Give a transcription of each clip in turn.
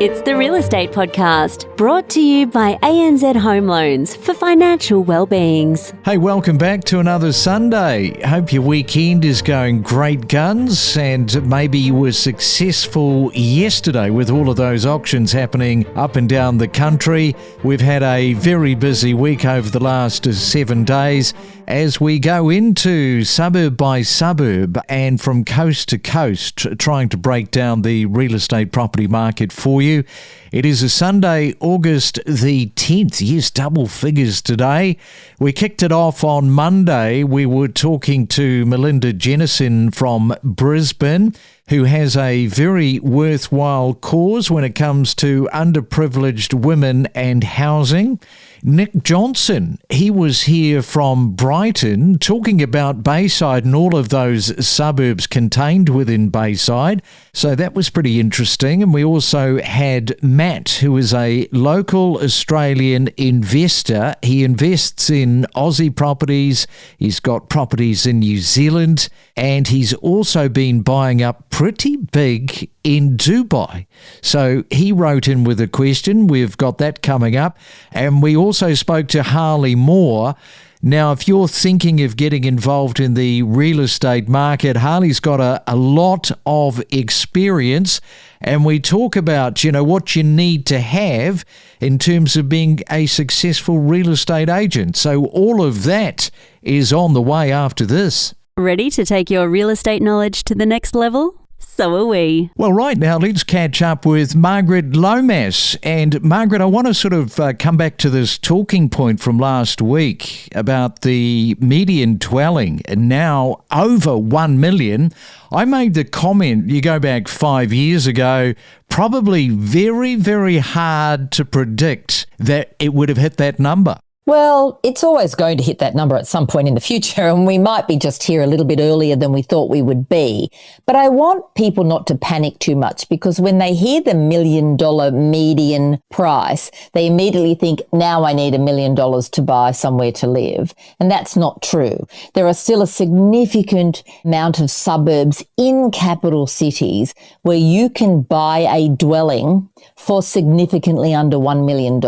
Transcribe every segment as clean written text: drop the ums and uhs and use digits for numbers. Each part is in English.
It's the Real Estate Podcast, brought to you by ANZ Home Loans for financial well-beings. Hey, welcome back to another Sunday. Hope your weekend is going great guns, and maybe you were successful yesterday with all of those auctions happening up and down the country. We've had a very busy week over the last 7 days as we go into suburb by suburb and from coast to coast, trying to break down the real estate property market for you. It is a Sunday, August the 10th. Yes, double figures today. We kicked it off on Monday. We were talking to Melinda Jennison from Brisbane, who has a very worthwhile cause when it comes to underprivileged women and housing. Nick Johnson, he was here from Brighton talking about Bayside and all of those suburbs contained within Bayside. So that was pretty interesting. And we also had Matt, who is a local Australian investor. He invests in Aussie properties. He's got properties in New Zealand, and he's also been buying up pretty big in Dubai. So he wrote in with a question. We've got that coming up. And we also spoke to Harley Moore. Now, if you're thinking of getting involved in the real estate market, Harley's got a lot of experience, and we talk about, what you need to have in terms of being a successful real estate agent. So all of that is on the way after this. Ready to take your real estate knowledge to the next level? So are we. Well, right now, let's catch up with Margaret Lomas. And Margaret, I want to sort of come back to this talking point from last week about the median dwelling, now over 1 million. I made the comment, you go back 5 years ago, probably very, very hard to predict that it would have hit that number. Well, it's always going to hit that number at some point in the future, and we might be just here a little bit earlier than we thought we would be. But I want people not to panic too much, because when they hear the $1 million median price, they immediately think, now I need $1 million to buy somewhere to live. And that's not true. There are still a significant amount of suburbs in capital cities where you can buy a dwelling for significantly under $1 million.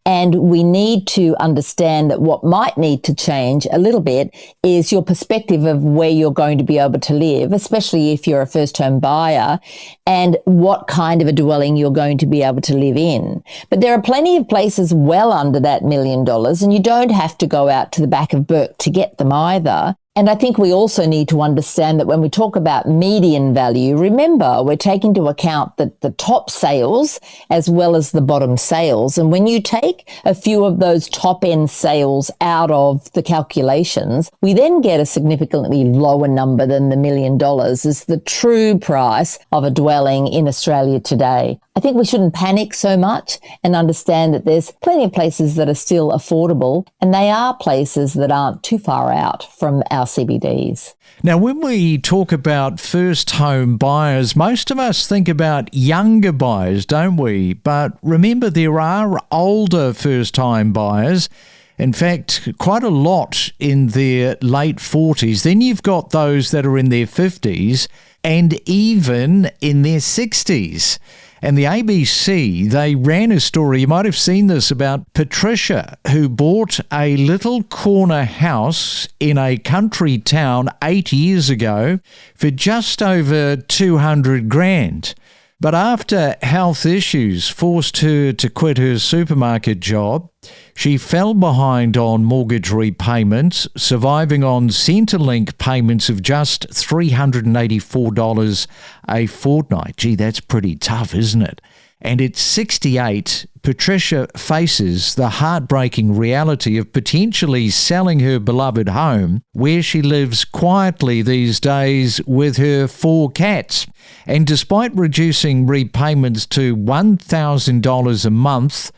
And we need to understand that what might need to change a little bit is your perspective of where you're going to be able to live, especially if you're a first home buyer, and what kind of a dwelling you're going to be able to live in. But there are plenty of places well under that $1 million, and you don't have to go out to the back of Burke to get them either. And I think we also need to understand that when we talk about median value, remember, we're taking into account the top sales as well as the bottom sales. And when you take a few of those top end sales out of the calculations, we then get a significantly lower number than the $1 million as the true price of a dwelling in Australia today. I think we shouldn't panic so much and understand that there's plenty of places that are still affordable, and they are places that aren't too far out from our CBDs. Now, when we talk about first home buyers, most of us think about younger buyers, don't we? But remember, there are older first time buyers. In fact, quite a lot in their late 40s. Then you've got those that are in their 50s and even in their 60s. And the ABC, they ran a story, you might have seen this, about Patricia, who bought a little corner house in a country town 8 years ago for just over 200 grand. But after health issues forced her to quit her supermarket job, she fell behind on mortgage repayments, surviving on Centrelink payments of just $384 a fortnight. Gee, that's pretty tough, isn't it? And at 68, Patricia faces the heartbreaking reality of potentially selling her beloved home, where she lives quietly these days with her 4 cats. And despite reducing repayments to $1,000 a month,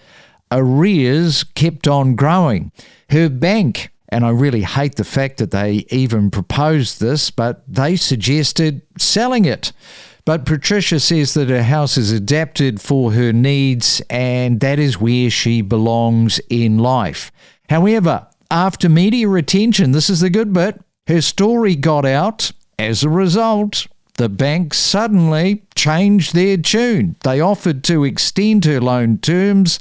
arrears kept on growing. Her bank, and I really hate the fact that they even proposed this, but they suggested selling it. But Patricia says that her house is adapted for her needs, and that is where she belongs in life. However, after media attention, this is the good bit, her story got out. As a result, the bank suddenly changed their tune. They offered to extend her loan terms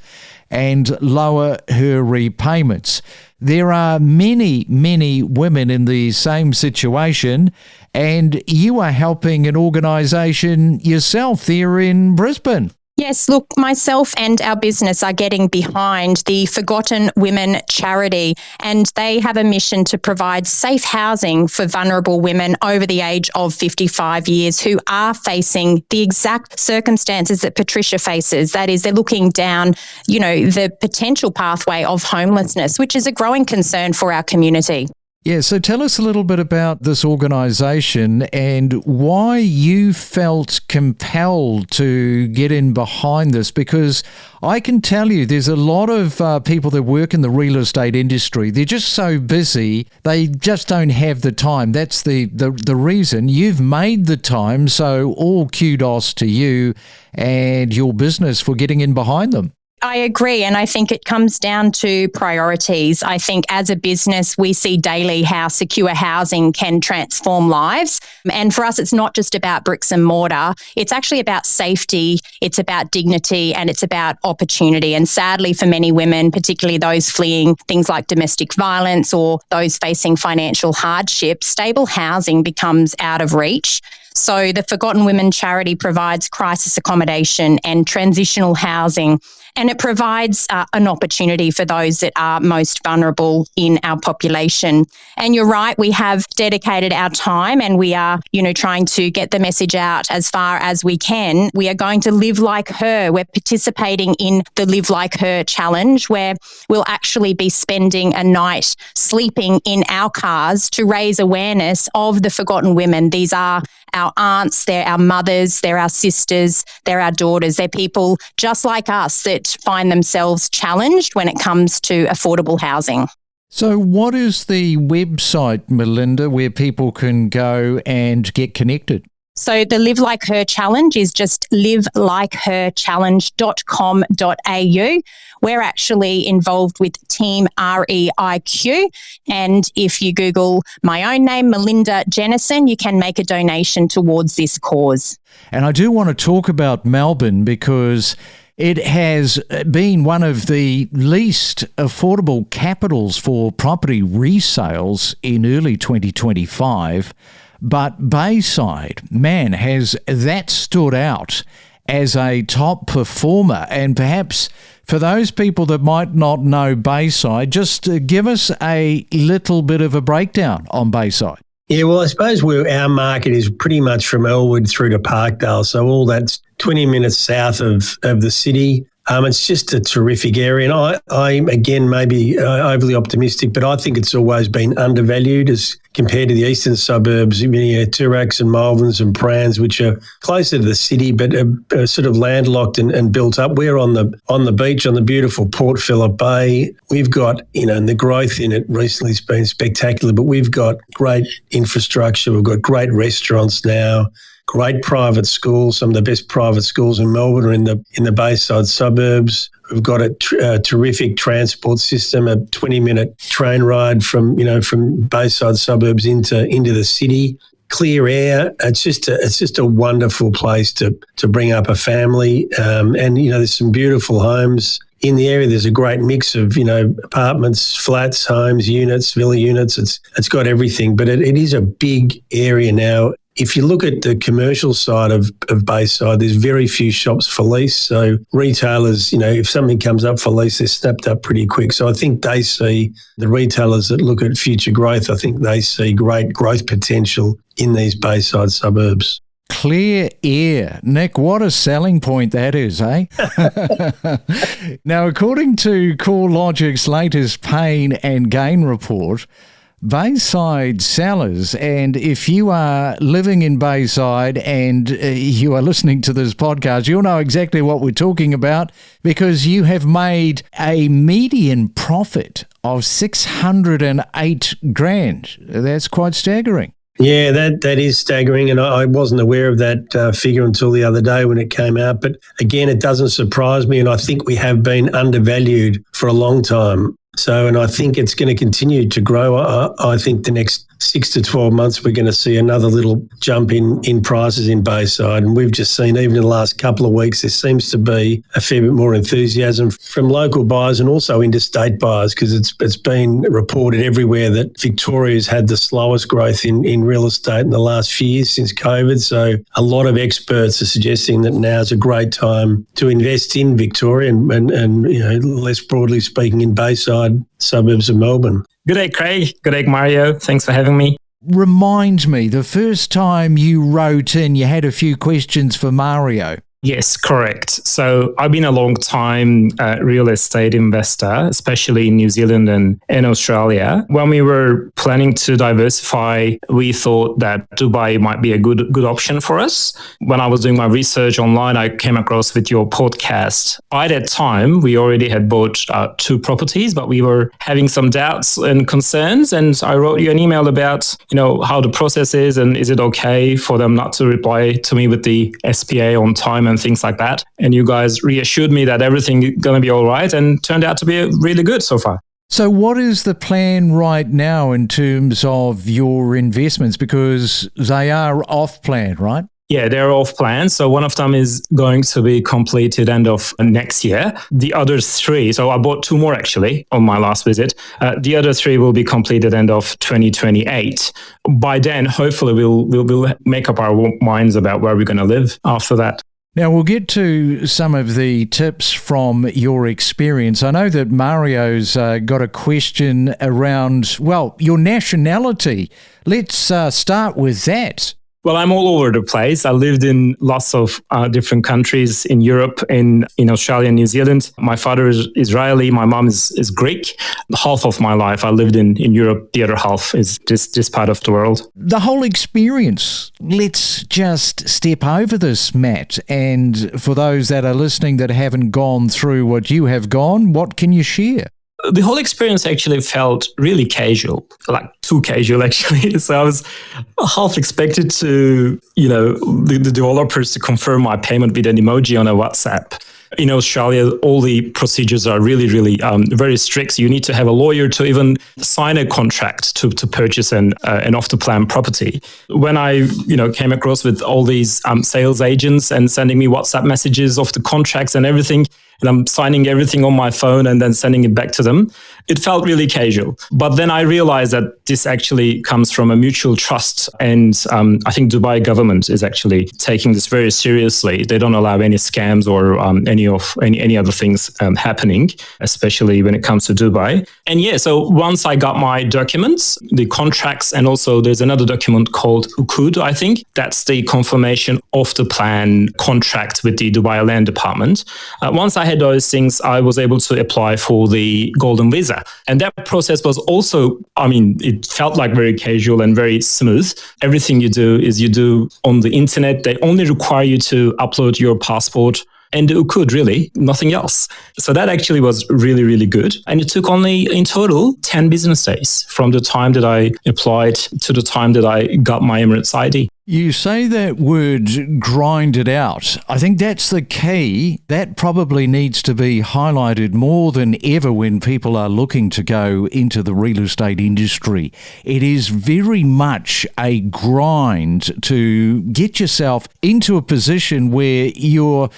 and lower her repayments. There are many, many women in the same situation, and you are helping an organisation yourself there in Brisbane. Yes, look, myself and our business are getting behind the Forgotten Women charity, and they have a mission to provide safe housing for vulnerable women over the age of 55 years who are facing the exact circumstances that Patricia faces. That is, they're looking down, the potential pathway of homelessness, which is a growing concern for our community. Yeah, so tell us a little bit about this organisation and why you felt compelled to get in behind this, because I can tell you there's a lot of people that work in the real estate industry. They're just so busy, they just don't have the time. That's the reason. You've made the time, so all kudos to you and your business for getting in behind them. I agree, and I think it comes down to priorities. I think as a business, we see daily how secure housing can transform lives. And for us, it's not just about bricks and mortar. It's actually about safety, it's about dignity, and it's about opportunity. And sadly, for many women, particularly those fleeing things like domestic violence or those facing financial hardship, stable housing becomes out of reach. So the Forgotten Women charity provides crisis accommodation and transitional housing, and it provides an opportunity for those that are most vulnerable in our population. And you're right, we have dedicated our time and we are, trying to get the message out as far as we can. We are going to Live Like Her. We're participating in the Live Like Her challenge, where we'll actually be spending a night sleeping in our cars to raise awareness of the forgotten women. These are our aunts, they're our mothers, they're our sisters, they're our daughters. They're people just like us that find themselves challenged when it comes to affordable housing. So what is the website, Melinda, where people can go and get connected? So the Live Like Her challenge is just livelikeherchallenge.com.au. We're actually involved with Team REIQ. And if you Google my own name, Melinda Jennison, you can make a donation towards this cause. And I do want to talk about Melbourne because it has been one of the least affordable capitals for property resales in early 2025. But Bayside, man, has that stood out as a top performer. And perhaps for those people that might not know Bayside, just give us a little bit of a breakdown on Bayside. Yeah, well, I suppose our market is pretty much from Elwood through to Parkdale. So all that's 20 minutes south of the city. It's just a terrific area. And I again, maybe overly optimistic, but I think it's always been undervalued as compared to the eastern suburbs, Toorak's and Malverns and Prahans, which are closer to the city, but are sort of landlocked and built up. We're on the beach, on the beautiful Port Phillip Bay. We've got, and the growth in it recently has been spectacular, but we've got great infrastructure. We've got great restaurants now. Great private schools. Some of the best private schools in Melbourne are in the Bayside suburbs. We've got a terrific transport system, a 20-minute train ride from Bayside suburbs into the city. Clear air. It's just a wonderful place to bring up a family. And there's some beautiful homes in the area. There's a great mix of apartments, flats, homes, units, villa units. It's got everything, but it is a big area now. If you look at the commercial side of Bayside, there's very few shops for lease. So retailers, if something comes up for lease, they're snapped up pretty quick. So I think they see, the retailers that look at future growth, I think they see great growth potential in these Bayside suburbs. Clear air. Nick, what a selling point that is, eh? Now, according to CoreLogic's latest pain and gain report, Bayside sellers, and if you are living in Bayside and you are listening to this podcast, you'll know exactly what we're talking about because you have made a median profit of $608,000. That's quite staggering. Yeah, that is staggering, and I wasn't aware of that figure until the other day when it came out. But again, it doesn't surprise me, and I think we have been undervalued for a long time. So, and I think it's going to continue to grow. I think the next 6 to 12 months, we're going to see another little jump in prices in Bayside. And we've just seen, even in the last couple of weeks, there seems to be a fair bit more enthusiasm from local buyers and also interstate buyers, because it's been reported everywhere that Victoria's had the slowest growth in real estate in the last few years since COVID. So a lot of experts are suggesting that now's a great time to invest in Victoria and less broadly speaking, in Bayside suburbs of Melbourne. Good day, Craig. Good day, Mario. Thanks for having me. Remind me, the first time you wrote in, you had a few questions for Mario. Yes, correct. So I've been a long time real estate investor, especially in New Zealand and Australia. When we were planning to diversify, we thought that Dubai might be a good option for us. When I was doing my research online, I came across with your podcast. By that time, we already had bought 2 properties, but we were having some doubts and concerns. And I wrote you an email about, how the process is and is it okay for them not to reply to me with the SPA on time and things like that. And you guys reassured me that everything is going to be all right, and turned out to be really good so far. So what is the plan right now in terms of your investments? Because they are off plan, right? Yeah, they're off plan. So one of them is going to be completed end of next year. The other 3, so I bought 2 more actually on my last visit. The other 3 will be completed end of 2028. By then, hopefully we'll make up our minds about where we're going to live after that. Now, we'll get to some of the tips from your experience. I know that Mario's got a question around, your nationality. Let's start with that. Well, I'm all over the place. I lived in lots of different countries in Europe, in Australia and New Zealand. My father is Israeli. My mom is Greek. Half of my life I lived in Europe. The other half is this part of the world. The whole experience. Let's just step over this, Matt. And for those that are listening that haven't gone through what you have gone, what can you share? The whole experience actually felt really casual, like too casual actually. So I was half expected to, the developers to confirm my payment with an emoji on a WhatsApp. In Australia, all the procedures are really, really very strict. You need to have a lawyer to even sign a contract to purchase an off-the-plan property. When I, came across with all these sales agents and sending me WhatsApp messages of the contracts and everything, and I'm signing everything on my phone and then sending it back to them, it felt really casual. But then I realized that this actually comes from a mutual trust. And I think Dubai government is actually taking this very seriously. They don't allow any scams or any other things happening, especially when it comes to Dubai. And so once I got my documents, the contracts, and also there's another document called Ukud, I think. That's the confirmation of the plan contract with the Dubai Land Department. Once I had those things, I was able to apply for the Golden Visa. And that process was also, it felt like very casual and very smooth. Everything you do on the internet. They only require you to upload your passport and you could really, nothing else. So that actually was really, really good. And it took only in total 10 business days from the time that I applied to the time that I got my Emirates ID. You say that word grind it out. I think that's the key. That probably needs to be highlighted more than ever when people are looking to go into the real estate industry. It is very much a grind to get yourself into a position where you're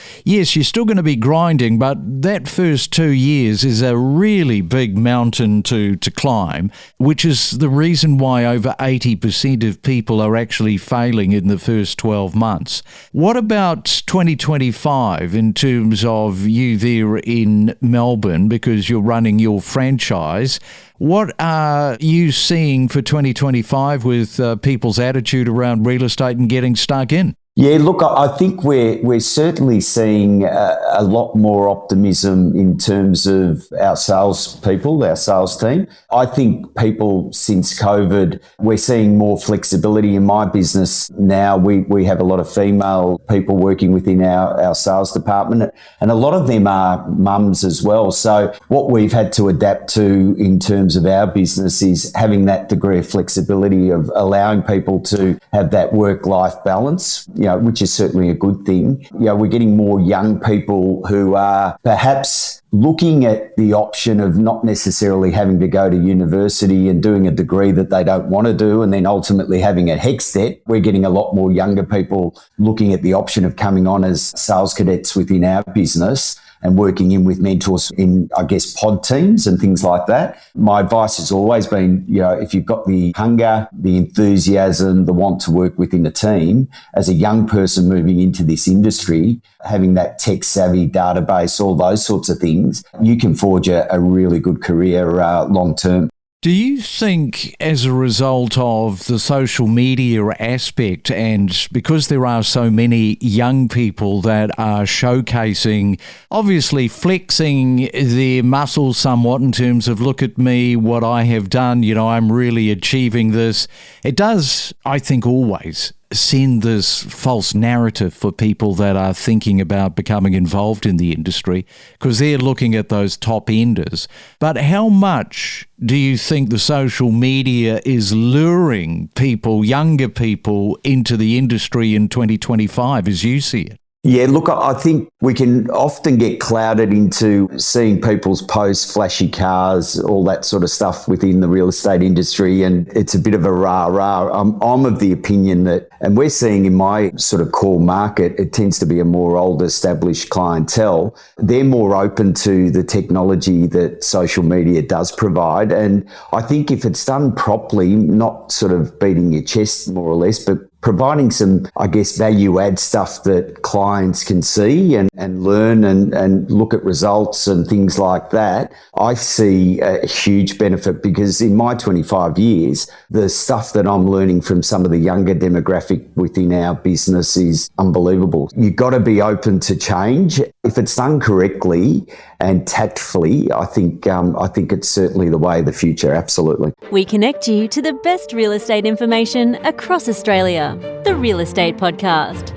still going to be grinding, but that first 2 years is a really big mountain to climb, which is the reason why over 80% of people are actually failing in the first 12 months. What about 2025 in terms of you there in Melbourne, because you're running your franchise? What are you seeing for 2025 with people's attitude around real estate and getting stuck in? Yeah, look, I think we're certainly seeing a lot more optimism in terms of our sales people, our sales team. I think people since COVID, we're seeing more flexibility in my business now. We have a lot of female people working within our sales department, and a lot of them are mums as well. So what we've had to adapt to in terms of our business is having that degree of flexibility of allowing people to have that work-life balance, which is certainly a good thing. We're getting more young people who are perhaps looking at the option of not necessarily having to go to university and doing a degree that they don't want to do and then ultimately having a HECS debt. We're getting a lot more younger people looking at the option of coming on as sales cadets within our business and working in with mentors in, I guess, pod teams and things like that. My advice has always been, if you've got the hunger, the enthusiasm, the want to work within a team, as a young person moving into this industry, having that tech savvy database, all those sorts of things, you can forge a really good career long term. Do you think as a result of the social media aspect, and because there are so many young people that are showcasing, obviously flexing their muscles somewhat in terms of look at me, what I have done, I'm really achieving this. It does, I think, always send this false narrative for people that are thinking about becoming involved in the industry because they're looking at those top enders. But how much do you think the social media is luring people, younger people, into the industry in 2025 as you see it? Yeah, look, I think we can often get clouded into seeing people's posts, flashy cars, all that sort of stuff within the real estate industry, and it's a bit of a rah-rah. I'm of the opinion that, and we're seeing in my sort of core market, it tends to be a more old established clientele. They're more open to the technology that social media does provide, and I think if it's done properly, not sort of beating your chest more or less, but providing some, I guess, value add stuff that clients can see and learn and look at results and things like that, I see a huge benefit because in my 25 years, the stuff that I'm learning from some of the younger demographic within our business is unbelievable. You've got to be open to change. If it's done correctly and tactfully, I think it's certainly the way of the future, absolutely. We connect you to the best real estate information across Australia. The Real Estate Podcast.